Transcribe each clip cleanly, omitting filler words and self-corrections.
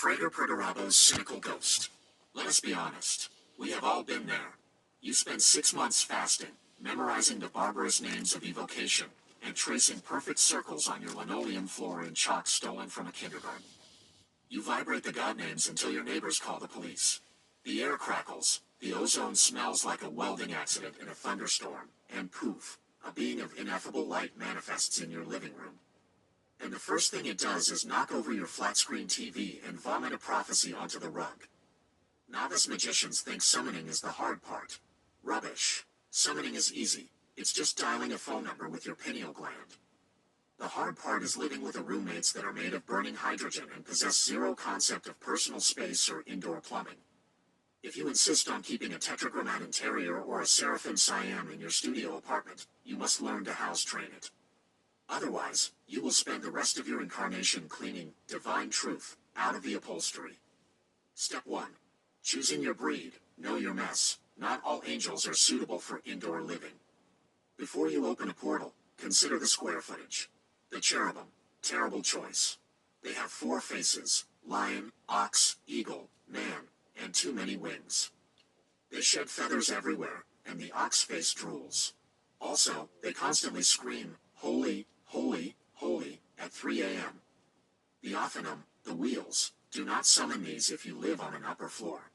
Frater Perdurabo's cynical ghost. Let us be honest. We have all been there. You spend 6 months fasting, memorizing the barbarous names of evocation, and tracing perfect circles on your linoleum floor in chalk stolen from a kindergarten. You vibrate the god names until your neighbors call the police. The air crackles, the ozone smells like a welding accident in a thunderstorm, and poof, a being of ineffable light manifests in your living room. And the first thing it does is knock over your flat-screen TV and vomit a prophecy onto the rug. Novice magicians think summoning is the hard part. Rubbish. Summoning is easy. It's just dialing a phone number with your pineal gland. The hard part is living with roommates that are made of burning hydrogen and possess zero concept of personal space or indoor plumbing. If you insist on keeping a tetragrammaton terrier or a seraphim Siam in your studio apartment, you must learn to house train it. Otherwise, you will spend the rest of your incarnation cleaning divine truth out of the upholstery. Step 1. Choosing your breed. Know your mess. Not all angels are suitable for indoor living. Before you open a portal, consider the square footage. The cherubim. Terrible choice. They have 4 faces: lion, ox, eagle, man, and too many wings. They shed feathers everywhere, and the ox face drools. Also, they constantly scream, "Holy, holy, holy," at 3 a.m. The Othanum, the wheels, do not summon these if you live on an upper floor.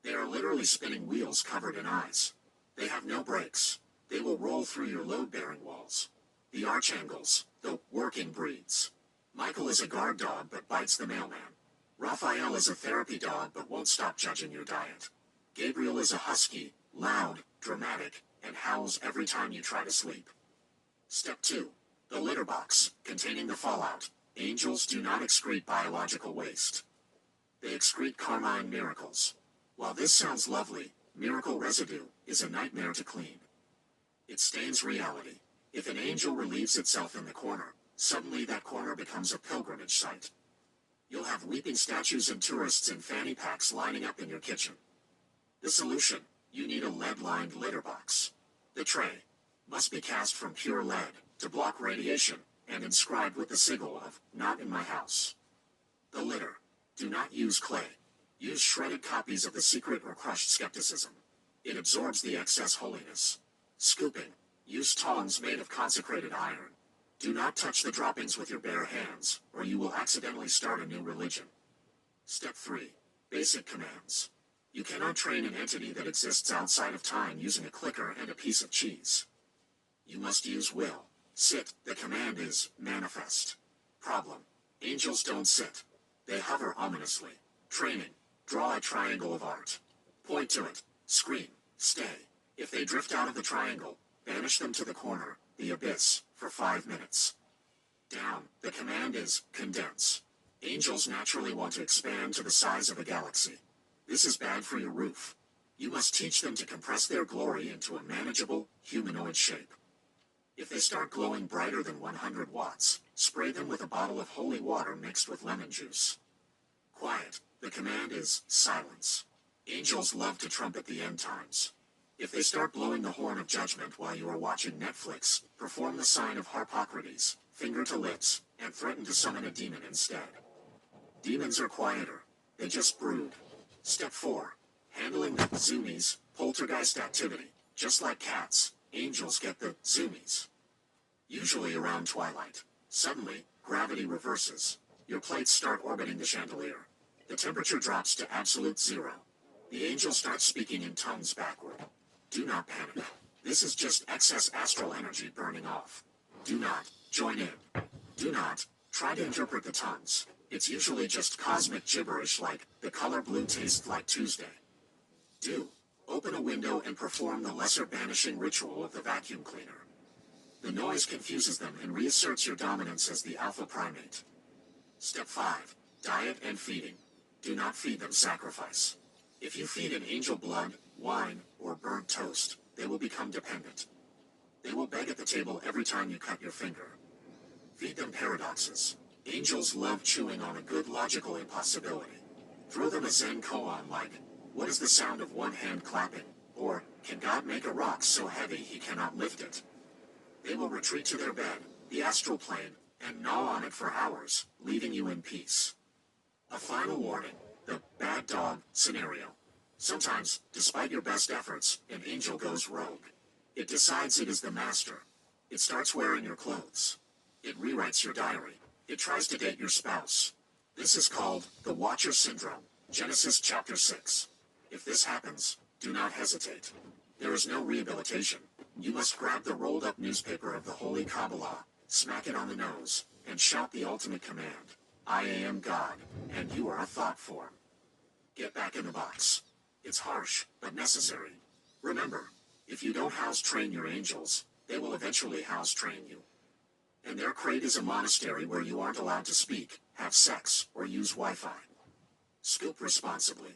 They are literally spinning wheels covered in eyes. They have no brakes. They will roll through your load-bearing walls. The Archangels, the working breeds. Michael is a guard dog but bites the mailman. Raphael is a therapy dog but won't stop judging your diet. Gabriel is a husky, loud, dramatic, and howls every time you try to sleep. Step 2. The litter box, containing the fallout. Angels do not excrete biological waste. They excrete carmine miracles. While this sounds lovely, miracle residue is a nightmare to clean. It stains reality. If an angel relieves itself in the corner, suddenly that corner becomes a pilgrimage site. You'll have weeping statues and tourists in fanny packs lining up in your kitchen. The solution: you need a lead-lined litter box. The tray must be cast from pure lead to block radiation and inscribed with the sigil of "Not in my house." The litter: do not use clay. Use shredded copies of The Secret or crushed skepticism. It absorbs the excess holiness. Scooping: use tongs made of consecrated iron. Do not touch the droppings with your bare hands, or you will accidentally start a new religion. Step 3. Basic commands. You cannot train an entity that exists outside of time using a clicker and a piece of cheese. You must use will. Sit. The command is manifest. Problem: angels don't sit. They hover ominously. Training: draw a triangle of art. Point to it. Scream. Stay. If they drift out of the triangle, banish them to the corner, the abyss, for 5 minutes. Down. The command is condense. Angels naturally want to expand to the size of a galaxy. This is bad for your roof. You must teach them to compress their glory into a manageable, humanoid shape. If they start glowing brighter than 100 watts, spray them with a bottle of holy water mixed with lemon juice. Quiet. The command is silence. Angels love to trumpet the end times. If they start blowing the horn of judgment while you are watching Netflix, perform the sign of Harpocrates, finger to lips, and threaten to summon a demon instead. Demons are quieter. They just brood. Step 4. Handling the zoomies, poltergeist activity. Just like cats, angels get the zoomies. Usually around twilight. Suddenly, gravity reverses. Your plates start orbiting the chandelier. The temperature drops to absolute 0. The angels start speaking in tongues backward. Do not panic. This is just excess astral energy burning off. Do not join in. Do not try to interpret the tongues. It's usually just cosmic gibberish like, "The color blue tastes like Tuesday." Do open a window and perform the lesser banishing ritual of the vacuum cleaner. The noise confuses them and reasserts your dominance as the alpha primate. Step 5. Diet and feeding. Do not feed them sacrifice. If you feed an angel blood, wine, or burnt toast, they will become dependent. They will beg at the table every time you cut your finger. Feed them paradoxes. Angels love chewing on a good logical impossibility. Throw them a Zen koan like, "What is the sound of one hand clapping?" or, "Can God make a rock so heavy he cannot lift it?" They will retreat to their bed, the astral plane, and gnaw on it for hours, leaving you in peace. A final warning, the bad dog scenario. Sometimes, despite your best efforts, an angel goes rogue. It decides it is the master. It starts wearing your clothes. It rewrites your diary. It tries to date your spouse. This is called the Watcher Syndrome. Genesis chapter 6. If this happens, do not hesitate. There is no rehabilitation. You must grab the rolled up newspaper of the Holy Kabbalah, smack it on the nose, and shout the ultimate command. I am God, and you are a thought form. Get back in the box. It's harsh, but necessary. Remember, if you don't house train your angels, they will eventually house train you. And their crate is a monastery where you aren't allowed to speak, have sex, or use Wi-Fi. Scoop responsibly.